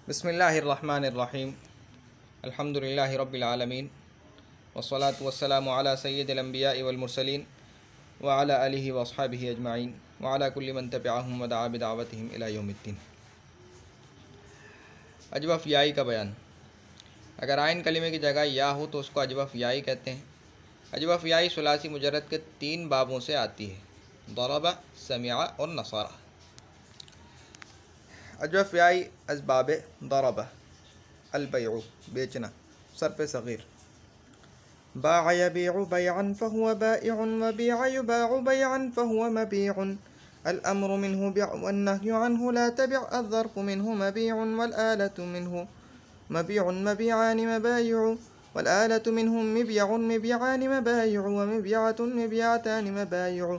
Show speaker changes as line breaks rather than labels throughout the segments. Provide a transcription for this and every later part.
बिस्मिल्लाहिर्रहमानिर्रहीम अल्हम्दुलिल्लाहि रब्बिल आलमीन वस्सलातु वस्सलामु अला सय्यिदिल अंबिया'i वल मुरसलीन व अला आलिहि व अस्हाबिहि अजमाइन व अला कुल्लि मन तबिअहुम व दआ बिदावतिहिम इला यौमिद्दीन। अजवफ़ याई का बयान। अगर आइन कलिमे की जगह या हो तो उसको अजवफ़ याई कहते हैं। अजवफ़ याई सुलासी मुजर्रद के 3 बाबों से आती है, दरबा, समिअ और नसरा। अजवफ़ याई असबाब दरबा अल-बैउ बेचना, सर पे सग़ीर। बाअ यबीअु बैअन फ़हुव बाइउन व बीअ युबाअु बैअन फ़हुव मबीउन। अल-अम्रु मिन्हु बिअ वन्नहयु अन्हु ला तबिअ। अज़्ज़र्फ़ु मिन्हु मबीउन वल आलतु मिन्हु मबीउन मबीआनि मबाइउ। वल आलतु मिन्हु मिबयउन मिबयानि मबाइउ व मिबयअतुन मिबयअतानि मबाइउ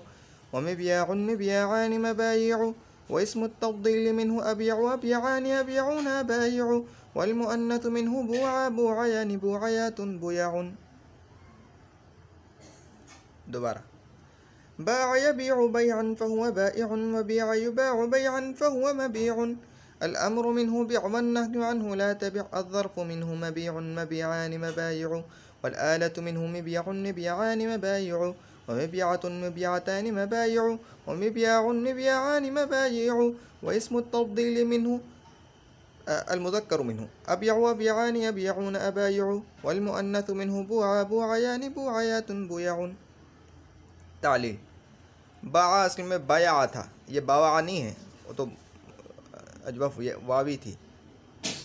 व मिबयाउन मिबयाआनि मबाइउ। व इस्मु तफ़्दील मिन्हु अबिअउ अबियानि अबियउन अबाइउ। वल मुअन्नथु मिन्हु बुआ बुआयानि बुआयातुन बुयाउन। दोबारा। बाअ यबीअु बैअन फ़हुव बाइउन व बीअ युबाअु बैअन फ़हुव मबीउन। अल-अम्रु मिन्हु बिअ वन्नहयु अन्हु ला तबिअ। अज़्ज़र्फ़ु मिन्हु मबीउन मबीआनि मबाइउ वल आलतु मिन्हु मिबयउन मिबयानि मबाइउ व मिबयअतुन मिबयअतानि मबाइउ व मिबयाउन मिबयाआनि मबाइउ। व इस्मु तफ़्दील मिन्हु अल-मुज़क्करु मिन्हु अबिअउ अबियानि अबियउन अबाइउ वल मुअन्नथु मिन्हु बुआ बुआयानि बुआयातुन बुयाउन। तालील। बाअ असल में बया था, ये बावा नहीं है, वो तो अजवफ़ वावी थी।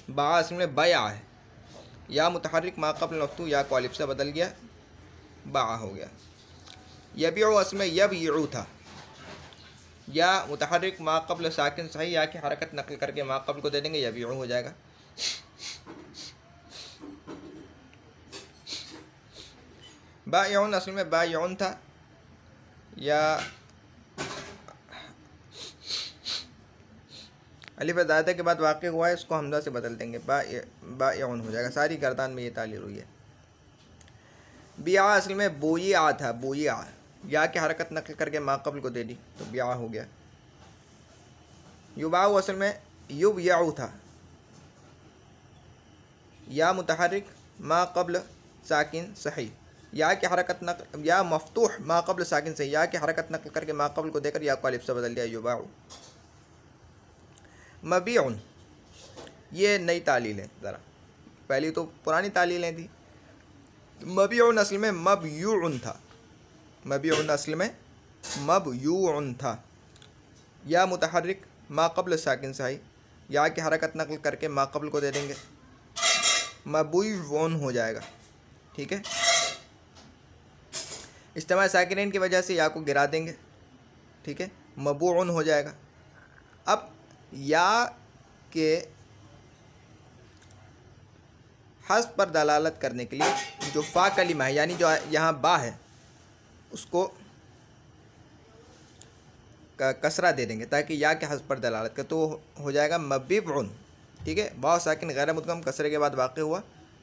बाअ असल में बया है, या मुतहर्रिक मा क़ब्ल मफ्तूह या को अलिफ से बदल गया, बाअ हो गया। यबीउ असल में यबयउ था, या मुतहर्रिक मा क़ब्ल साकिन सही या की हरकत नकल करके मा क़ब्ल को दे देंगे, यबीउ हो जाएगा। बाइउन असल में बाइउन था, या अलिफ ज़ायदा के बाद वाक़े हुआ है, इसको हमज़ा से बदल देंगे, बाइउन हो जाएगा। सारी गर्दान में ये तालील हुई है। बिया असल में बोया था, बोया, या की हरकत नकल करके मा क़ब्ल को दे दी तो बिया हो गया। युबाउ असल में युबयउ था, या मुतहर्रिक मा क़ब्ल साकिन सही या की हरकत नकल, या मफ्तूह मा क़ब्ल साकिन सही या की हरकत नकल करके मा क़ब्ल को देकर या को अलिफ से बदल दिया, युबाउ। मबीउन ये नई तालील है, ज़रा पहली तो पुरानी तालीलें थी। मबीउन असल में मबयूउन था, मबीउन असल में मबयूउन था, या मुतहर्रिक मा क़ब्ल साकिन सही या की हरकत नकल करके मा क़ब्ल को दे देंगे, मबूयउन हो जाएगा। ठीक है, इज्तिमा साकिनैन की वजह से या को गिरा देंगे, ठीक है, मबूउन हो जाएगा। अब या के हस्ब पर दलालत करने के लिए जो फ़ा कलिमा है, यानी जो यहाँ बा है, उसको कसरा दे देंगे ताकि या के हस्ब पर दलालत कर, तो हो जाएगा मबीउन। ठीक है, बा साकिन गैर मुदगम कसरे के बाद वाक़े हुआ,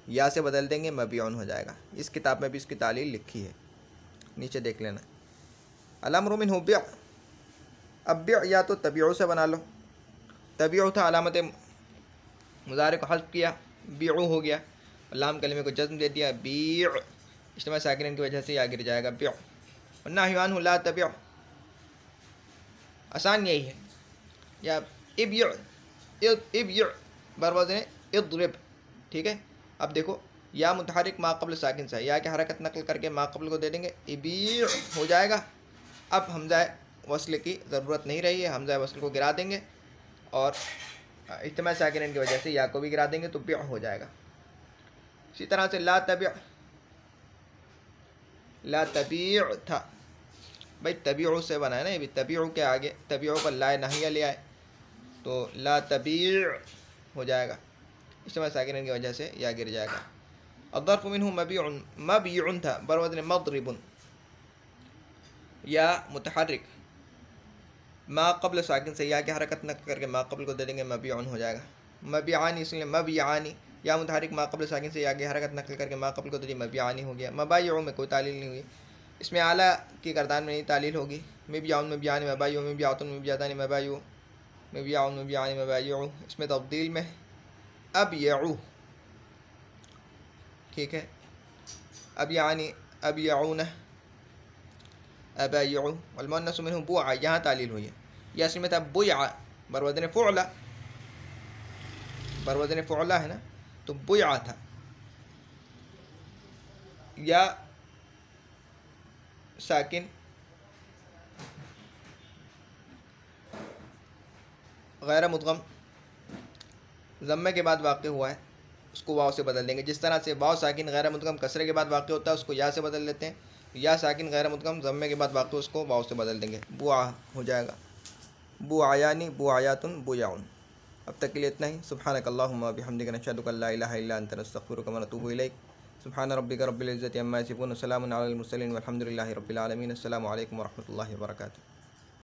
या से बदल देंगे, मबीउन हो जाएगा। इस किताब में भी इसकी तालील लिखी है, नीचे देख लेना। अल-अम्रु मिन्हु बिअ, अब बिअ या तो तबीउ से बना लो, तबीउ था, अलामत मुज़ारे को हस्ब किया, बीउ हो गया, लाम कलिमे को जज़्म दे दिया, बीउ, इज्तिमा साकिनैन की वजह से या गिर जाएगा, बीउ। वन्नहयु अन्हु ला तबिअ, आसान यही है। या इब्यु, इब्यु बरवज़न इद्रिब। ठीक है, अब देखो, या मुतहर्रिक मा क़ब्ल साकिन सही या की हरकत नकल करके मा क़ब्ल को दे देंगे, इबीउ हो जाएगा। अब हमज़ा वस्ल की ज़रूरत नहीं रही है, हमज़ा वस्ल को गिरा देंगे और इज्तिमा साकिनैन की वजह से या को भी गिरा देंगे तो बिअ हो जाएगा। इसी तरह से ला तबिअ, ला तबीअ था, भाई तबीउ से बना है ना, ये भी तबीउ के आगे तबीउ पर ला नहिया ले आए तो ला तबीअ हो जाएगा, इज्तिमा साकिनैन की वजह से या गिर जाएगा। अज़्ज़र्फ़ु मिन्हु मबीउन, मबीउन था, बरवज़न मज़रिबुन, या मुतहर्रिक मा क़ब्ल साकिन से या की हरकत नकल करके मा क़ब्ल को दे देंगे, मबीउन हो जाएगा। मबीआनी इसलिए मबीआनी, या मुतहर्रिक मा क़ब्ल साकिन से या की हरकत नकल करके मा क़ब्ल को दे दिया, मबीआनी हो गया। मबाइउ में कोई तालील नहीं हुई, इसमें आला की गर्दान में नहीं तालील होगी। मिबयाउन मिबयानि मबाइउ मिबयातुन मिबयातानि मबाइउ मिबयाउन मिबयानि मबाइउ, इसमें तब्दील में अबयउ, ठीक है। अब यानी अबयउन, अबयउ वल मुअन्नसु मिन्हु बुआ, यहाँ तालील हुई है। या असल में था बुया बरवज़न फ़ुअला, बरवज़न फ़ुअला है ना, तो बुया था। या साकिन गैर मुदगम ज़म्मे के बाद वाक़ हुआ है, उसको वाव से बदल देंगे। जिस तरह से वाव साकिन गैर मुदगम कसरे के बाद वाक़ होता है, उसको या से बदल देते हैं। या साकिन गैर मुदगम ज़म्मे के बाद वाक़, उसको वाव से बदल देंगे, बुआ हो जाएगा। बुआयानी बुआयातुन बुयाउन। अब तक के लिए इतना ही। सुब्हानकल्लाहुम्मा व बिहम्दिका नशहदु अन ला इलाहा इल्ला अंता नस्तगफिरुका व नतूबु इलैक। सुब्हान रब्बिका रब्बिल इज़्ज़ति अम्मा यसिफून, सलामुन अलल मुरसलीन वल्हम्दुलिल्लाहि रब्बिल आलमीन। अस्सलामु अलैकुम व रहमतुल्लाहि व बरकातुहू।